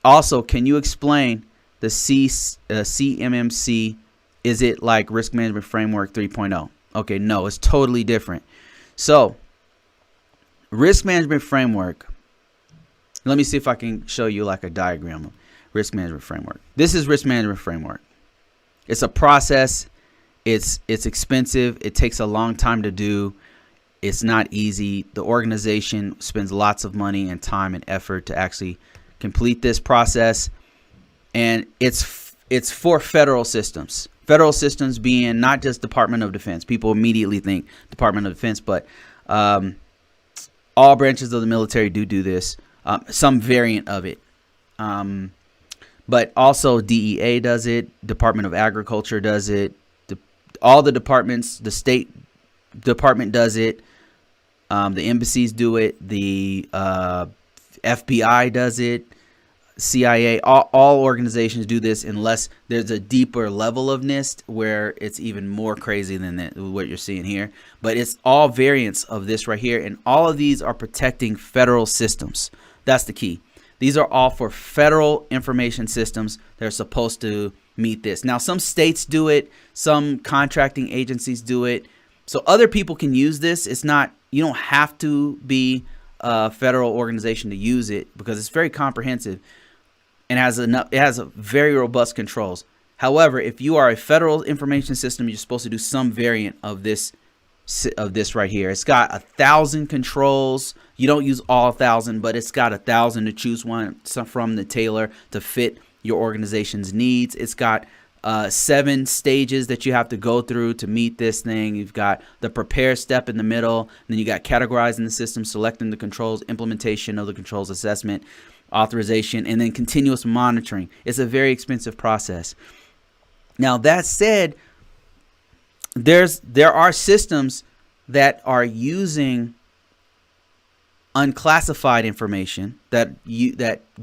Also, can you explain the CMMC? Is it like Risk Management Framework 3.0? Okay, no, it's totally different. So, Risk Management Framework, let me see if I can show you like a diagram of Risk Management Framework. This is Risk Management Framework. It's a process. It's expensive. It takes a long time to do. It's not easy. The organization spends lots of money and time and effort to actually complete this process. And it's for federal systems. Federal systems being not just Department of Defense. People immediately think Department of Defense, but all branches of the military do this. Some variant of it. But also DEA does it. Department of Agriculture does it. All the departments, the State Department does it. The embassies do it. The FBI does it. CIA, all organizations do this unless there's a deeper level of NIST where it's even more crazy than what you're seeing here. But it's all variants of this right here. And all of these are protecting federal systems. That's the key. These are all for federal information systems. They're supposed to meet this. Now, some states do it. Some contracting agencies do it. So other people can use this. It's not, you don't have to be a federal organization to use it because it's very comprehensive and it has very robust controls. However, if you are a federal information system, you're supposed to do some variant of this right here. It's got 1,000 controls. You don't use all 1,000, but it's got 1,000 to choose one from the tailor to fit your organization's needs. It's got 7 stages that you have to go through to meet this thing. You've got the prepare step in the middle. Then you got categorizing the system, selecting the controls, implementation of the controls, assessment, authorization, and then continuous monitoring. It's a very expensive process. Now, that said, there are systems that are using unclassified information that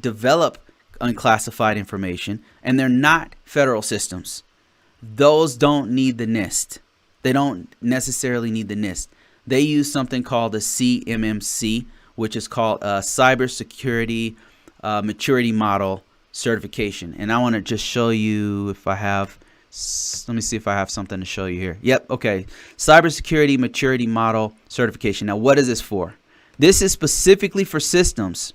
develop unclassified information, and they're not federal systems. Those don't need the NIST. They don't necessarily need the NIST. They use something called the CMMC, which is called Cybersecurity Maturity Model Certification. And I want to just show you if I have, let me see if I have something to show you here. Yep, okay. Cybersecurity Maturity Model Certification. Now, what is this for? This is specifically for systems.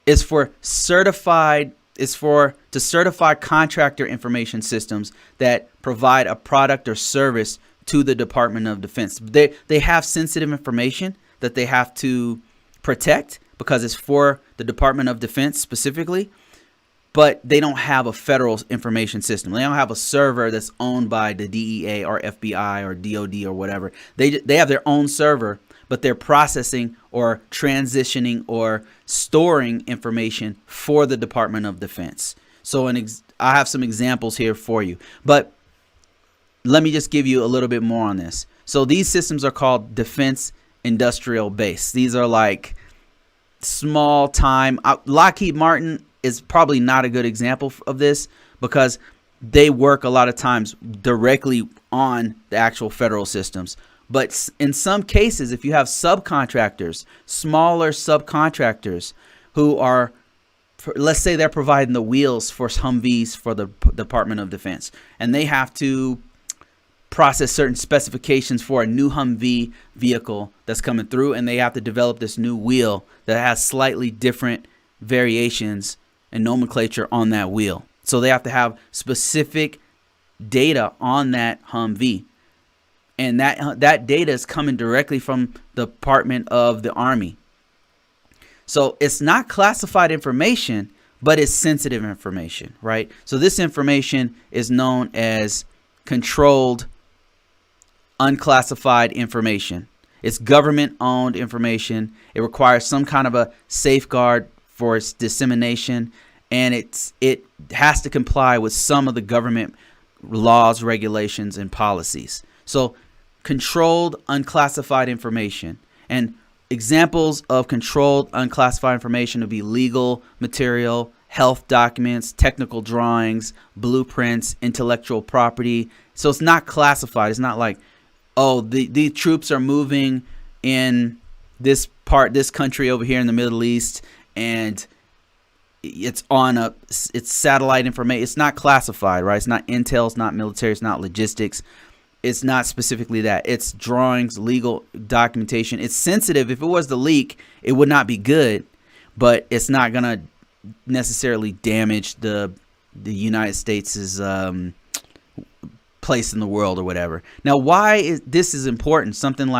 It's for certified. It's to certify contractor information systems that provide a product or service to the Department of Defense. They have sensitive information that they have to protect because it's for the Department of Defense specifically, but they don't have a federal information system. They don't have a server that's owned by the DEA or FBI or DOD or whatever. They have their own server, but they're processing or transitioning or storing information for the Department of Defense. So I have some examples here for you, but let me just give you a little bit more on this. So these systems are called defense industrial base. These are like small time. Lockheed Martin is probably not a good example of this because they work a lot of times directly on the actual federal systems. But in some cases, if you have subcontractors, smaller subcontractors who are, let's say they're providing the wheels for Humvees for the Department of Defense, and they have to process certain specifications for a new Humvee vehicle that's coming through, and they have to develop this new wheel that has slightly different variations and nomenclature on that wheel. So they have to have specific data on that Humvee. And that data is coming directly from the Department of the Army. So it's not classified information, but it's sensitive information, right? So this information is known as controlled unclassified information. It's government-owned information. It requires some kind of a safeguard for its dissemination, and it has to comply with some of the government laws, regulations, and policies. So controlled unclassified information, and examples of controlled unclassified information would be legal material, health documents, technical drawings, blueprints, intellectual property. So it's not classified. It's not like, oh, the troops are moving in this country over here in the Middle East, and it's satellite information. It's not classified, right? It's not intel, it's not military, it's not logistics. It's not specifically that. It's drawings, legal documentation. It's sensitive. If it was to leak, it would not be good, but it's not going to necessarily damage the United States' place in the world or whatever. Now, why is this important? Something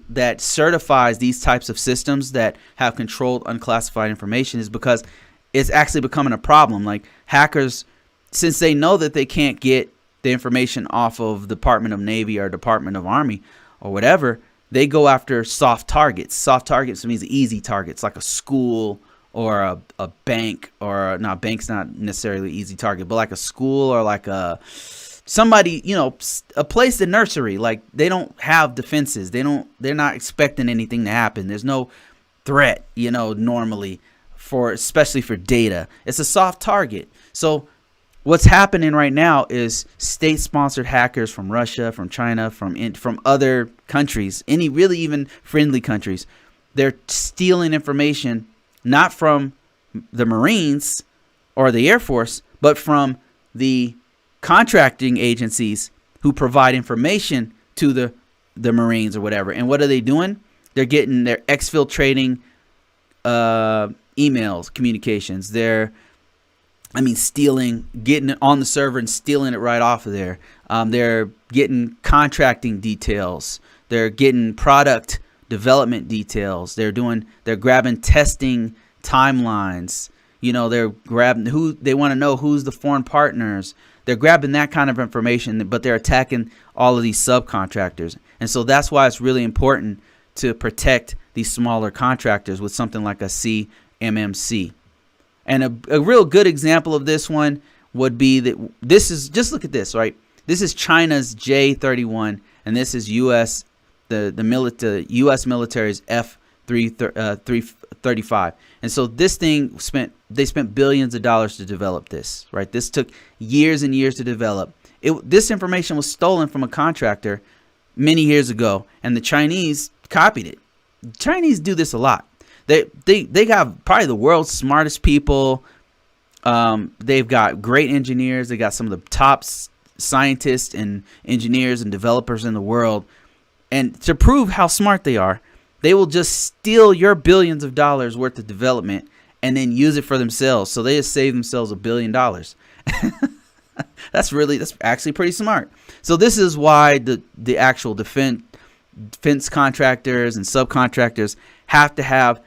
that certifies these types of systems that have controlled unclassified information is because it's actually becoming a problem. Like hackers, since they know that they can't get the information off of Department of Navy or Department of Army or whatever, they go after soft targets. Soft targets means easy targets, like a school or a bank, or not, bank's not necessarily an easy target, but like a school or like somebody, a place, the nursery. Like they don't have defenses. They're not expecting anything to happen. There's no threat, normally especially for data. It's a soft target. So what's happening right now is state-sponsored hackers from Russia, from China, from other countries, really even friendly countries, they're stealing information not from the Marines or the Air Force, but from the contracting agencies who provide information to the Marines or whatever. And what are they doing? They're getting their exfiltrating emails, communications. Getting it on the server and stealing it right off of there. They're getting contracting details. They're getting product development details. They're grabbing testing timelines. They're grabbing they want to know who's the foreign partners. They're grabbing that kind of information, but they're attacking all of these subcontractors. And so that's why it's really important to protect these smaller contractors with something like a CMMC. And a real good example of this one would be that just look at this, right? This is China's J-31, and this is the U.S. military's F-335. And so this thing they spent billions of dollars to develop this, right? This took years and years to develop. This information was stolen from a contractor many years ago, and the Chinese copied it. The Chinese do this a lot. They got probably the world's smartest people. They've got great engineers. They got some of the top scientists and engineers and developers in the world. And to prove how smart they are, they will just steal your billions of dollars worth of development and then use it for themselves. So they just save themselves $1 billion. That's actually pretty smart. So this is why the actual defense contractors and subcontractors have to have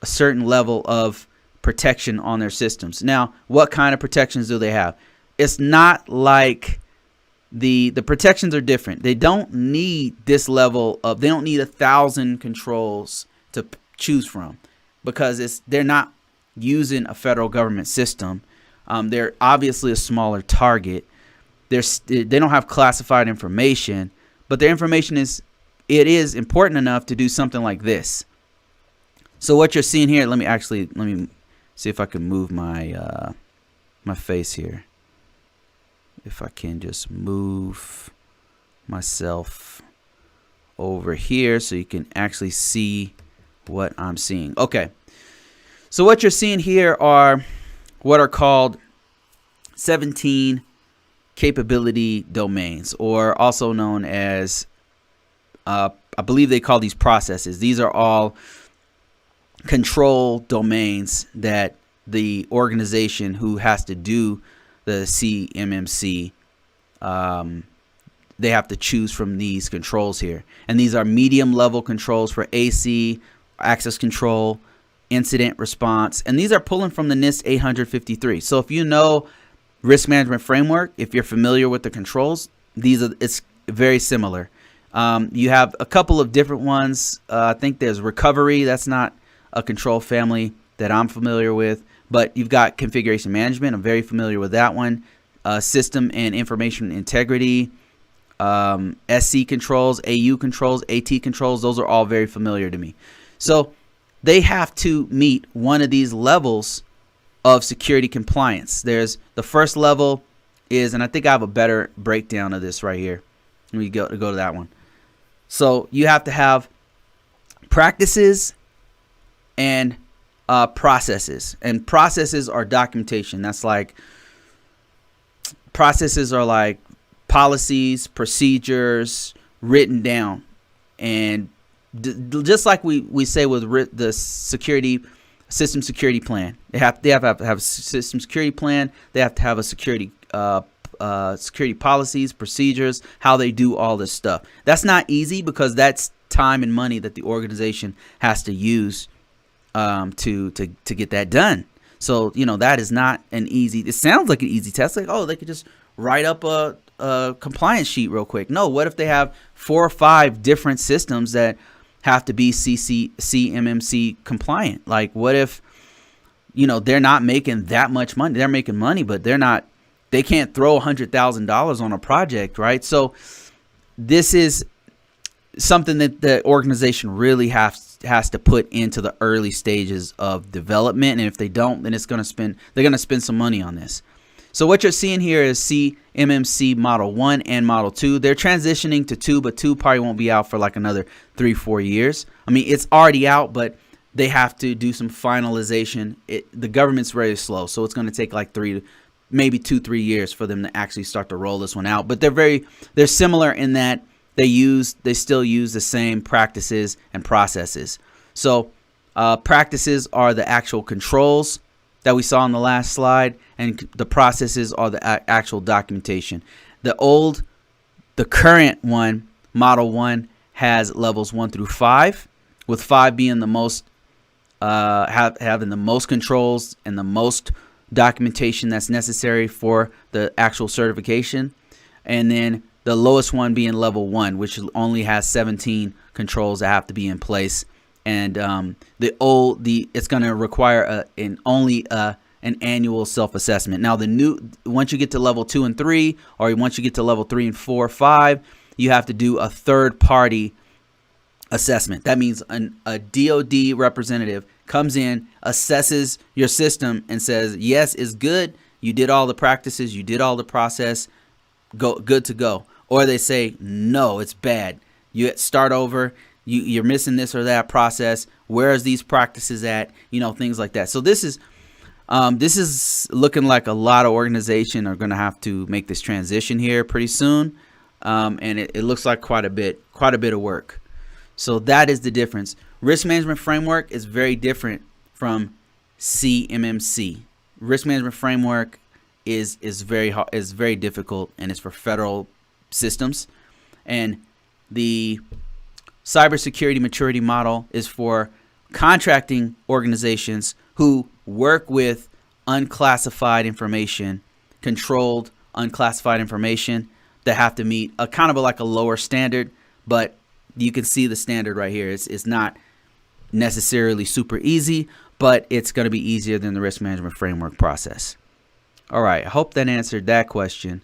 a certain level of protection on their systems. Now, what kind of protections do they have? It's not like the protections are different. They don't need this level they don't need 1,000 controls to choose from, because they're not using a federal government system. They're obviously a smaller target. They don't have classified information, but their information is important enough to do something like this. So what you're seeing here, let me see if I can move my my face here. If I can just move myself over here so you can actually see what I'm seeing. Okay. So what you're seeing here are what are called 17 capability domains, or also known as, I believe they call these processes. These are all control domains that the organization who has to do the CMMC, they have to choose from these controls here. And these are medium level controls for AC, access control, incident response. And these are pulling from the NIST 853. So if you know risk management framework, if you're familiar with the controls, it's very similar. You have a couple of different ones. I think there's recovery. That's not a control family that I'm familiar with, but you've got configuration management. I'm very familiar with that one. System and information integrity, SC controls, AU controls, AT controls. Those are all very familiar to me. So they have to meet one of these levels of security compliance. There's the first level is, and I think I have a better breakdown of this right here. Let me go to that one. So you have to have practices and processes. And processes are documentation. That's like, processes are like policies, procedures written down. And just like we say with the system security plan, they have to have a system security plan. They have to have a security policies, procedures, how they do all this stuff. That's not easy because that's time and money that the organization has to use to get that done. So, that is not an easy, it sounds like an easy test. Like, oh, they could just write up a compliance sheet real quick. No, what if they have 4 or 5 different systems that have to be CMMC compliant? Like, what if, they're not making that much money? They're making money, but they can't throw $100,000 on a project, right? So this is something that the organization really has to put into the early stages of development. And if they don't, then they're going to spend some money on this. So what you're seeing here is CMMC Model 1 and Model 2. They're transitioning to 2, but 2 probably won't be out for like another 3-4 years. I mean, it's already out, but they have to do some finalization. The government's very slow, so it's going to take like 3 years for them to actually start to roll this one out. But they're similar in that they still use the same practices and processes. So practices are the actual controls that we saw on the last slide, and the processes are the actual documentation. The current one, Model 1, has levels 1 through 5, with 5 being the most, having the most controls and the most documentation that's necessary for the actual certification. And then the lowest one being level 1, which only has 17 controls that have to be in place. And it's going to require an annual self-assessment. Now once you get to level 2 and 3, or once you get to level 3 and 4, 5, you have to do a third-party assessment. That means a DoD representative comes in, assesses your system, and says, yes, it's good. You did all the practices. You did all the process. Good to go. Or they say, no, it's bad. You start over. You're missing this or that process. Where is these practices at? Things like that. So this is looking like a lot of organizations are going to have to make this transition here pretty soon. And it looks like quite a bit of work. So that is the difference. Risk management framework is very different from CMMC. Risk management framework is very difficult, and it's for federal systems. And the cybersecurity maturity model is for contracting organizations who work with unclassified information, controlled unclassified information, that have to meet a kind of like a lower standard. But you can see the standard right here. It's not necessarily super easy, but it's going to be easier than the risk management framework process. All right, I hope that answered that question.